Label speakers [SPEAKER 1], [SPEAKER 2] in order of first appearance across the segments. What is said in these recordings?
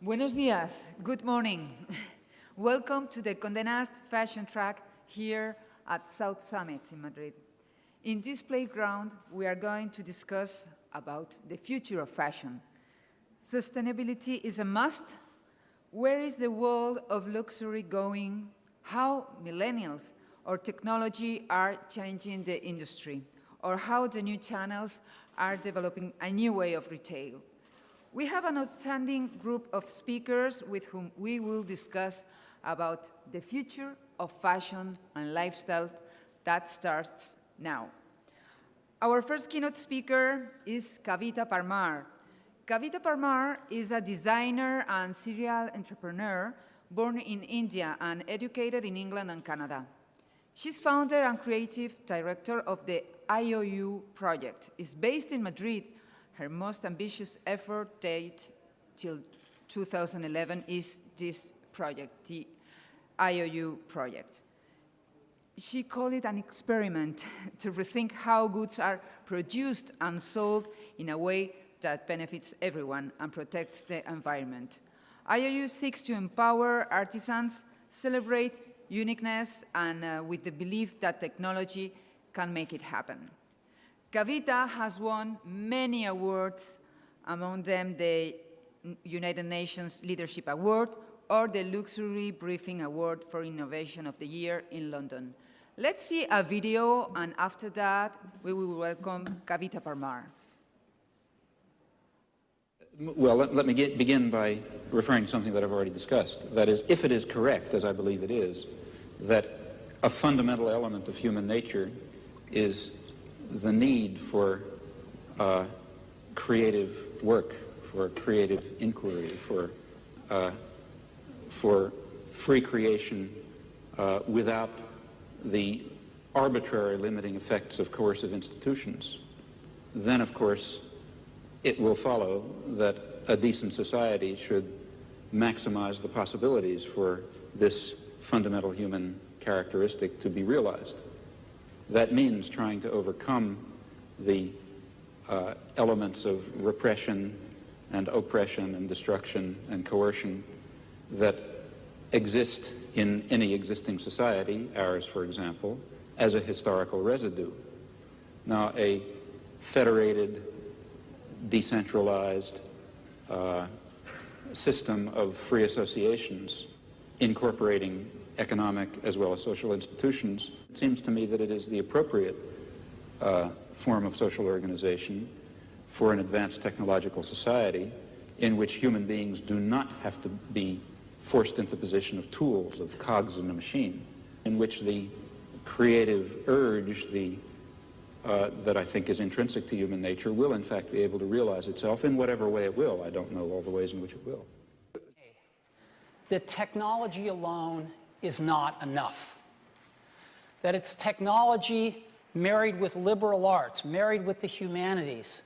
[SPEAKER 1] Buenos días, good morning. Welcome to the Condé Nast Fashion Track here at South Summit in Madrid. In this playground, we are going to discuss about the future of fashion. Sustainability is a must. Where is the world of luxury going? How millennials or technology are changing the industry, or how the new channels are developing a new way of retail. We have an outstanding group of speakers with whom we will discuss about the future of fashion and lifestyle that starts now. Our first keynote speaker is Kavita Parmar. Kavita Parmar is a designer and serial entrepreneur born in India and educated in England and Canada. She's founder and creative director of the IOU project. It's based in Madrid. Her most ambitious effort date till 2011 is this project, the IOU project. She called it an experiment to rethink how goods are produced and sold in a way that benefits everyone and protects the environment. IOU seeks to empower artisans, celebrate uniqueness, and with the belief that technology can make it happen. Kavita has won many awards, among them the United Nations Leadership Award or the Luxury Briefing Award for Innovation of the Year in London. Let's see a video, and after that, we will welcome Kavita Parmar.
[SPEAKER 2] Well, let me begin by referring to something that I've already discussed. That is, if it is correct, as I believe it is, that a fundamental element of human nature is the need for creative work, for creative inquiry, for free creation without the arbitrary limiting effects of coercive institutions, then, of course, it will follow that a decent society should maximize the possibilities for this fundamental human characteristic to be realized. That means trying to overcome the elements of repression and oppression and destruction and coercion that exist in any existing society, ours, for example, as a historical residue. Now, a federated, decentralized system of free associations incorporating economic as well as social institutions, it seems to me that it is the appropriate form of social organization for an advanced technological society in which human beings do not have to be forced into the position of tools, of cogs in a machine, in which the creative urge that I think is intrinsic to human nature will in fact be able to realize itself in whatever way it will. I don't know all the ways in which it will.
[SPEAKER 3] The technology alone is not enough. That it's technology married with liberal arts, married with the humanities,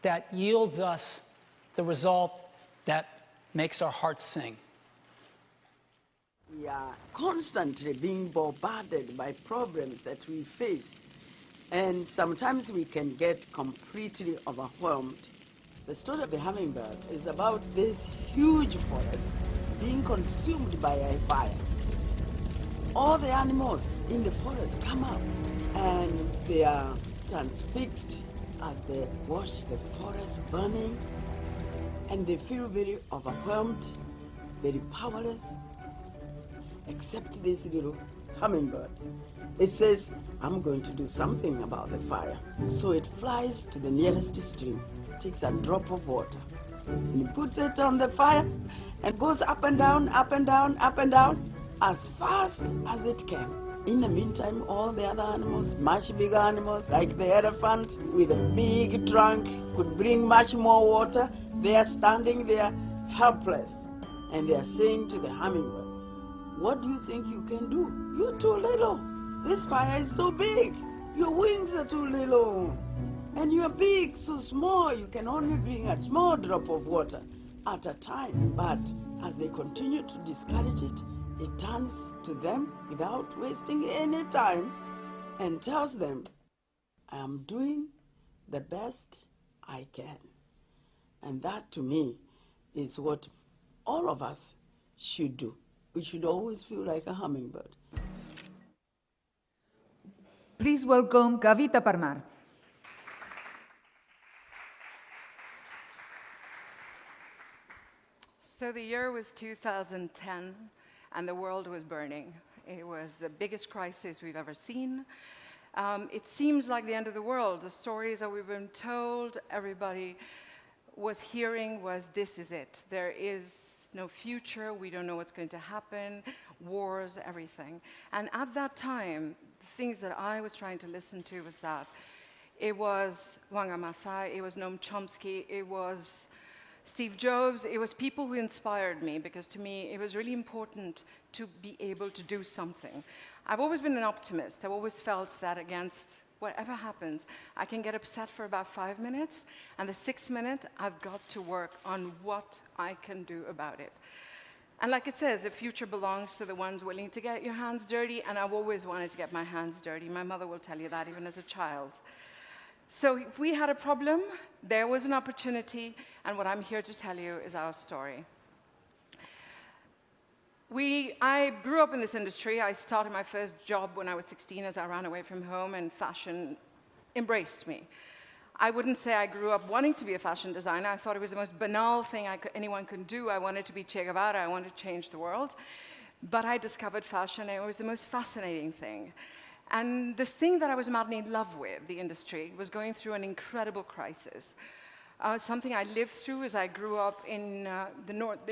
[SPEAKER 3] that yields us the result that makes our hearts sing.
[SPEAKER 4] We are constantly being bombarded by problems that we face, and sometimes we can get completely overwhelmed. The story of the hummingbird is about this huge forest being consumed by a fire. All the animals in the forest come out and they are transfixed as they watch the forest burning, and they feel very overwhelmed, very powerless, except this little hummingbird. It says, I'm going to do something about the fire. So it flies to the nearest stream, takes a drop of water, and it puts it on the fire and goes up and down, up and down, up and down, as fast as it can. In the meantime, all the other animals, much bigger animals, like the elephant with a big trunk, could bring much more water. They are standing there helpless, and they are saying to the hummingbird, what do you think you can do? You're too little. This fire is too big. Your wings are too little. And you're big, so small, you can only bring a small drop of water at a time. But as they continue to discourage it, it turns to them without wasting any time and tells them, I am doing the best I can. And that, to me, is what all of us should do. We should always feel like a hummingbird.
[SPEAKER 1] Please welcome Kavita Parmar.
[SPEAKER 5] So the year was 2010, and the world was burning. It was the biggest crisis we've ever seen. It seems like the end of the world. The stories that we've been told, everybody was hearing was, this is it. There is no future. We don't know what's going to happen. Wars, everything. And at that time, the things that I was trying to listen to was that it was Wang Maathai, it was Noam Chomsky, it was Steve Jobs, it was people who inspired me, because to me it was really important to be able to do something. I've always been an optimist. I've always felt that against whatever happens, I can get upset for about 5 minutes, and the 6th minute, I've got to work on what I can do about it. And like it says, the future belongs to the ones willing to get your hands dirty, and I've always wanted to get my hands dirty. My mother will tell you that even as a child. So if we had a problem, there was an opportunity, and what I'm here to tell you is our story. I grew up in this industry. I started my first job when I was 16 as I ran away from home, and fashion embraced me. I wouldn't say I grew up wanting to be a fashion designer. I thought it was the most banal thing anyone could do. I wanted to be Che Guevara. I wanted to change the world. But I discovered fashion, and it was the most fascinating thing. And this thing that I was madly in love with, the industry, was going through an incredible crisis. Something I lived through as I grew up in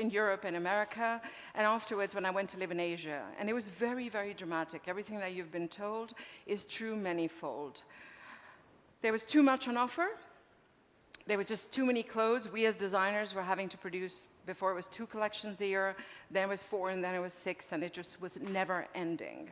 [SPEAKER 5] Europe and America, and afterwards when I went to live in Asia. And it was very, very dramatic. Everything that you've been told is true manyfold. There was too much on offer. There was just too many clothes. We as designers were having to produce, before it was 2 collections a year, then it was 4, and then it was 6, and it just was never ending.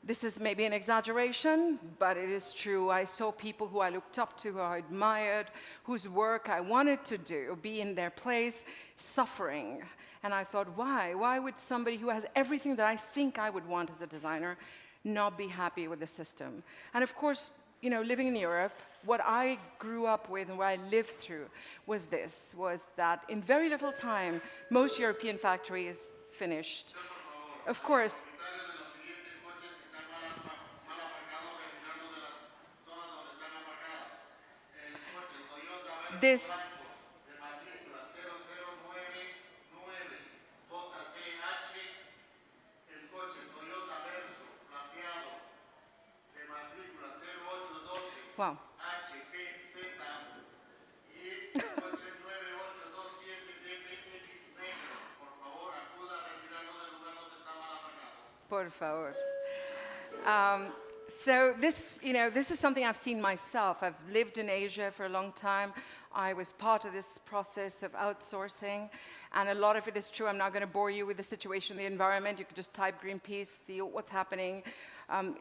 [SPEAKER 5] This is maybe an exaggeration, but it is true. I saw people who I looked up to, who I admired, whose work I wanted to do, be in their place, suffering. And I thought, why? Why would somebody who has everything that I think I would want as a designer not be happy with the system? And of course, you know, living in Europe, what I grew up with and what I lived through was that in very little time, most European factories finished. Of course, this wow. Por favor. So this is something I've seen myself. I've lived in Asia for a long time. I was part of this process of outsourcing, and a lot of it is true. I'm not going to bore you with the situation, the environment. You could just type Greenpeace, see what's happening.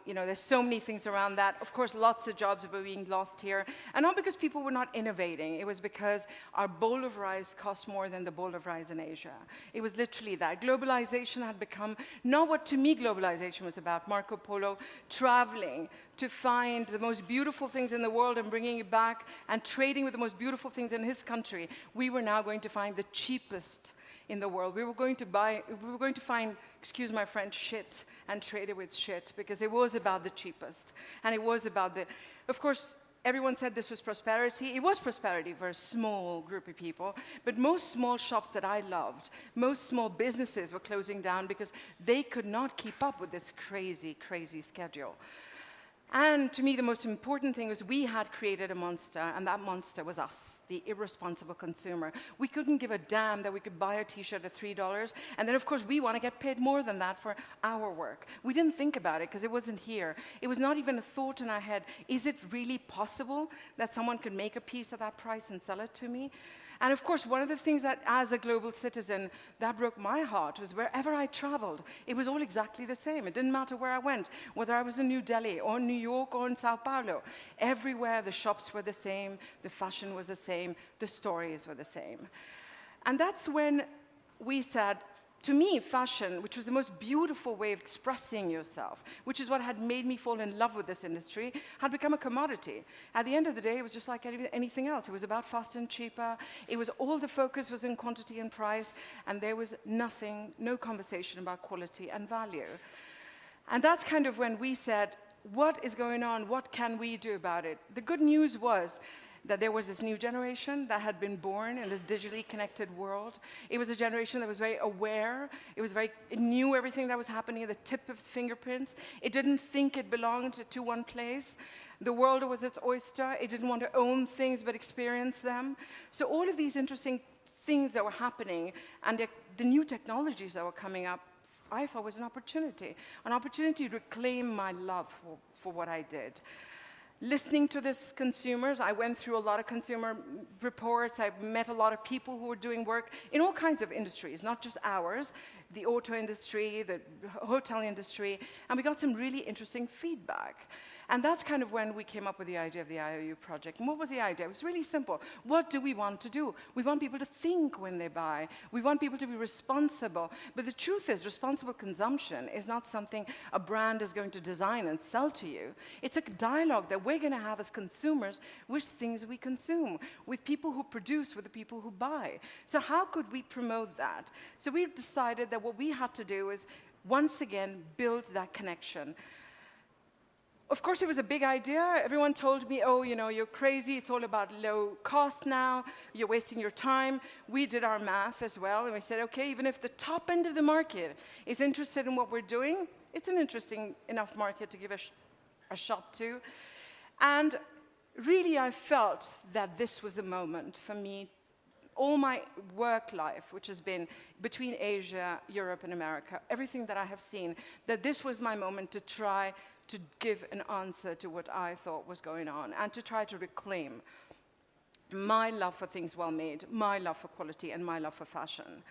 [SPEAKER 5] There's so many things around that. Of course, lots of jobs were being lost here. And not because people were not innovating. It was because our bowl of rice cost more than the bowl of rice in Asia. It was literally that. Globalization had become not what to me globalization was about. Marco Polo traveling to find the most beautiful things in the world and bringing it back and trading with the most beautiful things in his country. We were now going to find the cheapest in the world. We were going to find, excuse my French, shit, and trade it with shit, because it was about the cheapest. And it was about of course, everyone said this was prosperity. It was prosperity for a small group of people, but most small shops that I loved, most small businesses were closing down because they could not keep up with this crazy, crazy schedule. And to me, the most important thing was we had created a monster, and that monster was us, the irresponsible consumer. We couldn't give a damn that we could buy a T-shirt at $3, and then, of course, we want to get paid more than that for our work. We didn't think about it because it wasn't here. It was not even a thought in our head, is it really possible that someone could make a piece at that price and sell it to me? And of course, one of the things that, as a global citizen, that broke my heart was wherever I traveled, it was all exactly the same. It didn't matter where I went, whether I was in New Delhi or New York or in Sao Paulo. Everywhere, the shops were the same, the fashion was the same, the stories were the same. And that's when we said, To me, fashion, which was the most beautiful way of expressing yourself, which is what had made me fall in love with this industry, had become a commodity. At the end of the day, it was just like anything else. It was about fast and cheaper. It was all the focus was in quantity and price, and there was nothing, no conversation about quality and value. And that's kind of when we said, what is going on? What can we do about it? The good news was that there was this new generation that had been born in this digitally connected world. It was a generation that was very aware. It knew everything that was happening at the tip of its fingerprints. It didn't think it belonged to one place. The world was its oyster. It didn't want to own things but experience them. So all of these interesting things that were happening and the new technologies that were coming up, I thought was an opportunity to reclaim my love for what I did. Listening to these consumers, I went through a lot of consumer reports. I met a lot of people who were doing work in all kinds of industries, not just ours, the auto industry, the hotel industry, and we got some really interesting feedback. And that's kind of when we came up with the idea of the IOU project. And what was the idea? It was really simple. What do we want to do? We want people to think when they buy. We want people to be responsible. But the truth is, responsible consumption is not something a brand is going to design and sell to you. It's a dialogue that we're going to have as consumers with things we consume, with people who produce, with the people who buy. So how could we promote that? So we decided that what we had to do is, once again, build that connection. Of course, it was a big idea. Everyone told me, oh, you know, you're crazy. It's all about low cost now. You're wasting your time. We did our math as well, and we said, okay, even if the top end of the market is interested in what we're doing, it's an interesting enough market to give a shot to. And really, I felt that this was the moment for me. All my work life, which has been between Asia, Europe, and America, everything that I have seen, that this was my moment to try to give an answer to what I thought was going on and to try to reclaim my love for things well made, my love for quality, and my love for fashion.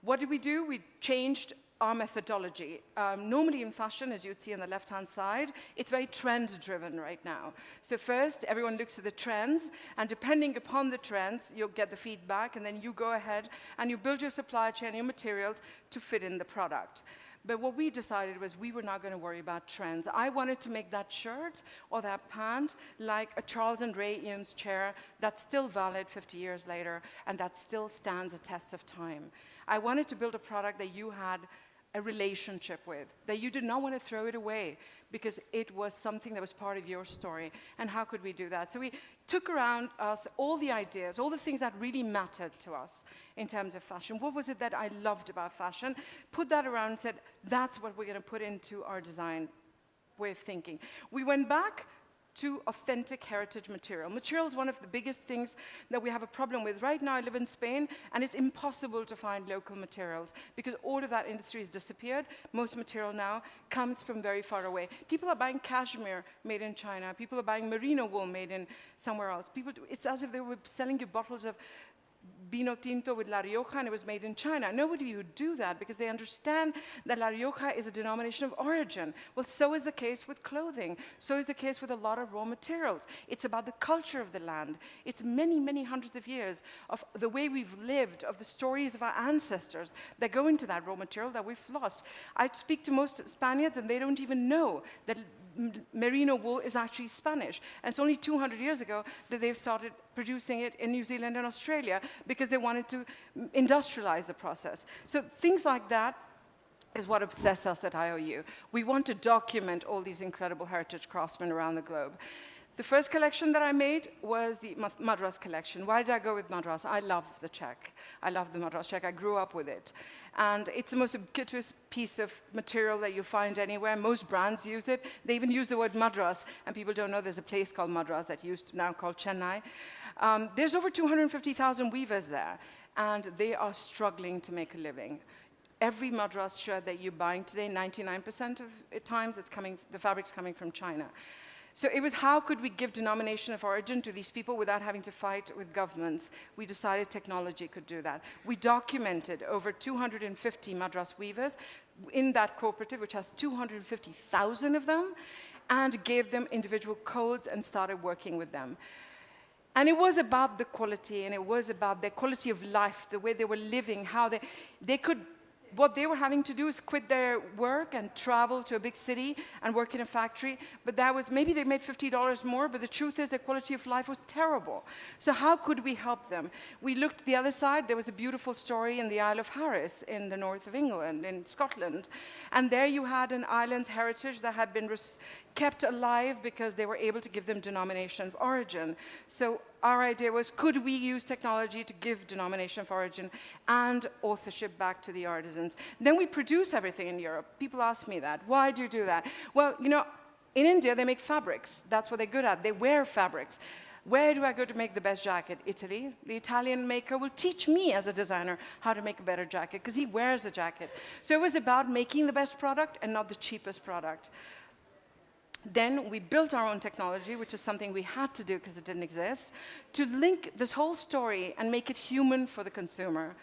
[SPEAKER 5] What did we do? We changed our methodology. Normally in fashion, as you'd see on the left-hand side, it's very trend-driven right now. So first, everyone looks at the trends, and depending upon the trends, you'll get the feedback, and then you go ahead and you build your supply chain, your materials to fit in the product. But what we decided was we were not going to worry about trends. I wanted to make that shirt or that pant like a Charles and Ray Eames chair that's still valid 50 years later and that still stands a test of time. I wanted to build a product that you had a relationship with, that you did not want to throw it away because it was something that was part of your story. And how could we do that? So we took around us all the ideas, all the things that really mattered to us in terms of fashion. What was it that I loved about fashion? Put that around and said, that's what we're going to put into our design way of thinking. We went back to authentic heritage material. Material is one of the biggest things that we have a problem with. Right now I live in Spain and it's impossible to find local materials because all of that industry has disappeared. Most material now comes from very far away. People are buying cashmere made in China. People are buying merino wool made in somewhere else. It's as if they were selling you bottles of Vino Tinto with La Rioja and it was made in China. Nobody would do that because they understand that La Rioja is a denomination of origin. Well, so is the case with clothing. So is the case with a lot of raw materials. It's about the culture of the land. It's many, many hundreds of years of the way we've lived, of the stories of our ancestors that go into that raw material that we've lost. I speak to most Spaniards and they don't even know that merino wool is actually Spanish. And it's only 200 years ago that they've started producing it in New Zealand and Australia because they wanted to industrialize the process. So things like that is what obsesses us at IOU. We want to document all these incredible heritage craftsmen around the globe. The first collection that I made was the Madras collection. Why did I go with Madras? I love the check. I love the Madras check. I grew up with it. And it's the most ubiquitous piece of material that you find anywhere. Most brands use it. They even use the word Madras, and people don't know there's a place called Madras that used now called Chennai. There's over 250,000 weavers there, and they are struggling to make a living. Every Madras shirt that you're buying today, 99% of times, the fabric's coming from China. So it was how could we give denomination of origin to these people without having to fight with governments. We decided technology could do that. We documented over 250 Madras weavers in that cooperative, which has 250,000 of them, and gave them individual codes and started working with them. And it was about the quality, and it was about their quality of life, the way they were living, how they could what they were having to do is quit their work and travel to a big city and work in a factory. But that was, maybe they made $50 more, but the truth is their quality of life was terrible. So how could we help them? We looked the other side. There was a beautiful story in the Isle of Harris in the north of England, in Scotland. And there you had an island's heritage that had been kept alive because they were able to give them denomination of origin. So our idea was, could we use technology to give denomination of origin and authorship back to the artisans? Then we produce everything in Europe. People ask me that. Why do you do that? Well, you know, in India, they make fabrics. That's what they're good at. They wear fabrics. Where do I go to make the best jacket? Italy. The Italian maker will teach me as a designer how to make a better jacket because he wears a jacket. So it was about making the best product and not the cheapest product. Then we built our own technology, which is something we had to do because it didn't exist, to link this whole story and make it human for the consumer.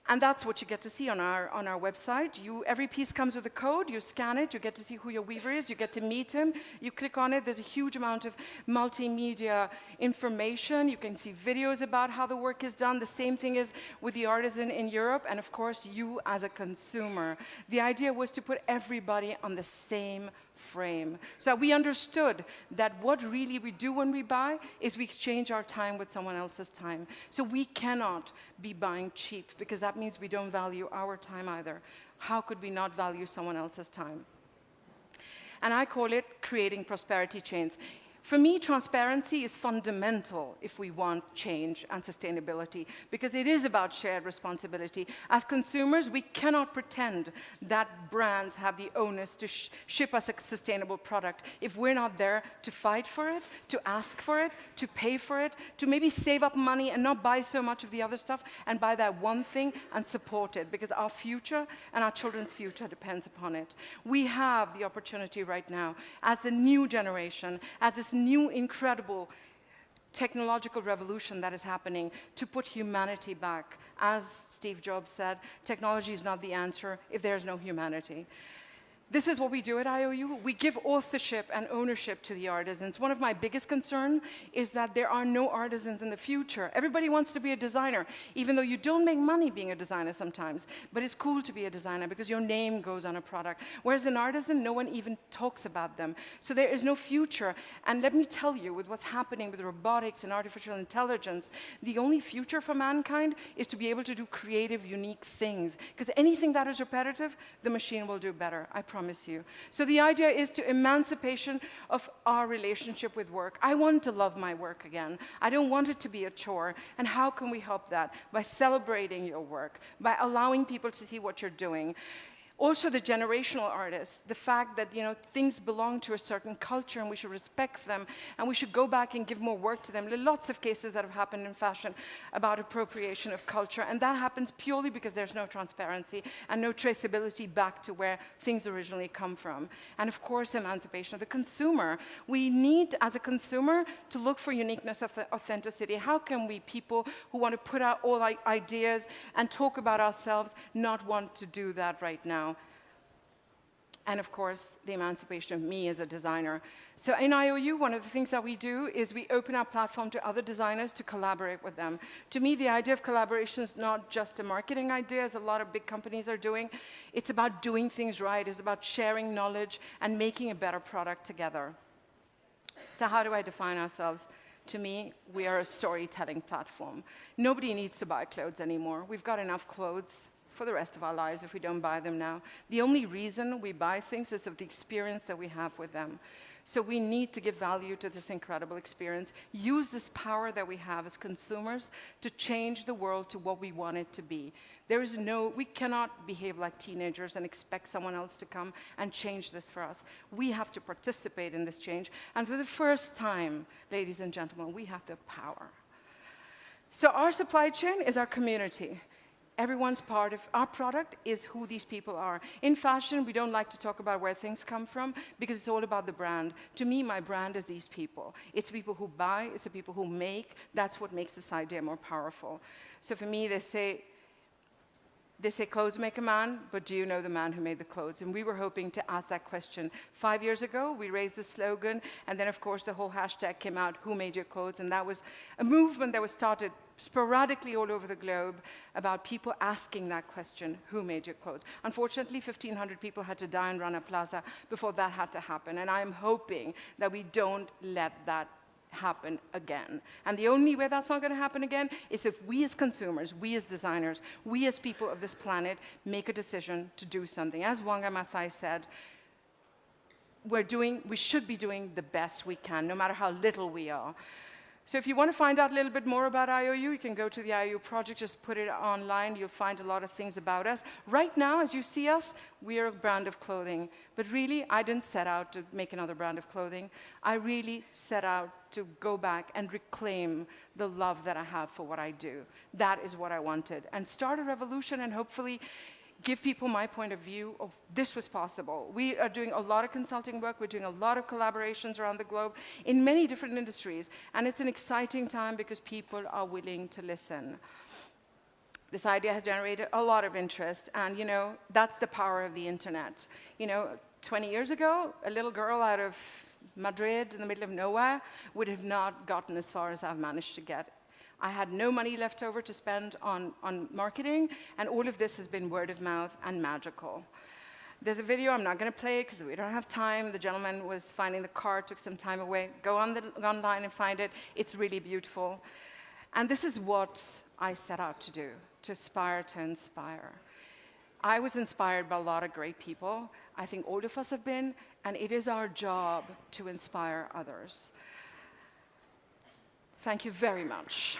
[SPEAKER 5] And that's what you get to see on our website. Every piece comes with a code. You scan it. You get to see who your weaver is. You get to meet him. You click on it. There's a huge amount of multimedia information. You can see videos about how the work is done. The same thing is with the artisan in Europe. And, of course, you as a consumer. The idea was to put everybody on the same frame. So we understood that what really we do when we buy is we exchange our time with someone else's time. So we cannot be buying cheap because that means we don't value our time either. How could we not value someone else's time? And I call it creating prosperity chains. For me, transparency is fundamental if we want change and sustainability, because it is about shared responsibility. As consumers, we cannot pretend that brands have the onus to ship us a sustainable product if we're not there to fight for it, to ask for it, to pay for it, to maybe save up money and not buy so much of the other stuff and buy that one thing and support it, because our future and our children's future depends upon it. We have the opportunity right now, as the new generation, as this new incredible technological revolution that is happening, to put humanity back. As Steve Jobs said, technology is not the answer if there's no humanity. This is what we do at IOU. We give authorship and ownership to the artisans. One of my biggest concerns is that there are no artisans in the future. Everybody wants to be a designer, even though you don't make money being a designer sometimes. But it's cool to be a designer because your name goes on a product. Whereas an artisan, no one even talks about them. So there is no future. And let me tell you, with what's happening with robotics and artificial intelligence, the only future for mankind is to be able to do creative, unique things. Because anything that is repetitive, the machine will do better, I promise you. So the idea is to emancipation of our relationship with work. I want to love my work again. I don't want it to be a chore. And how can we help that? By celebrating your work, by allowing people to see what you're doing. Also, the generational artists, the fact that, you know, things belong to a certain culture and we should respect them and we should go back and give more work to them. There are lots of cases that have happened in fashion about appropriation of culture, and that happens purely because there's no transparency and no traceability back to where things originally come from. And of course, emancipation of the consumer. We need, as a consumer, to look for uniqueness, authenticity. How can we, people who want to put out all ideas and talk about ourselves, not want to do that right now? And of course, the emancipation of me as a designer. So in IOU, one of the things that we do is we open our platform to other designers to collaborate with them. To me, the idea of collaboration is not just a marketing idea, as a lot of big companies are doing. It's about doing things right. It's about sharing knowledge and making a better product together. So how do I define ourselves? To me, we are a storytelling platform. Nobody needs to buy clothes anymore. We've got enough clothes for the rest of our lives if we don't buy them now. The only reason we buy things is of the experience that we have with them. So we need to give value to this incredible experience, use this power that we have as consumers to change the world to what we want it to be. We cannot behave like teenagers and expect someone else to come and change this for us. We have to participate in this change. And for the first time, ladies and gentlemen, we have the power. So our supply chain is our community. Everyone's part of our product is who these people are. In fashion, we don't like to talk about where things come from because it's all about the brand. To me, my brand is these people. It's the people who buy, it's the people who make. That's what makes this idea more powerful. So for me, they say clothes make a man, but do you know the man who made the clothes? And we were hoping to ask that question. 5 years ago, we raised the slogan, and then, of course, the whole hashtag came out, who made your clothes? And that was a movement that was started sporadically all over the globe about people asking that question, who made your clothes? Unfortunately, 1,500 people had to die in Rana Plaza before that had to happen, and I'm hoping that we don't let that happen again. And the only way that's not going to happen again is if we as consumers, we as designers, we as people of this planet make a decision to do something. As Wanga Maathai said, we should be doing the best we can, no matter how little we are. So if you want to find out a little bit more about IOU, you can go to the IOU project, just put it online. You'll find a lot of things about us. Right now, as you see us, we are a brand of clothing. But really, I didn't set out to make another brand of clothing. I really set out to go back and reclaim the love that I have for what I do. That is what I wanted. And start a revolution and hopefully give people my point of view of this was possible. We are doing a lot of consulting work. We're doing a lot of collaborations around the globe in many different industries. And it's an exciting time because people are willing to listen. This idea has generated a lot of interest. And, you know, that's the power of the internet. You know, 20 years ago, a little girl out of Madrid in the middle of nowhere would have not gotten as far as I've managed to get. I had no money left over to spend on marketing, and all of this has been word of mouth and magical. There's a video, I'm not going to play it because we don't have time. The gentleman was finding the car, took some time away. Go online and find it. It's really beautiful. And this is what I set out to do, to aspire to inspire. I was inspired by a lot of great people. I think all of us have been, and it is our job to inspire others. Thank you very much.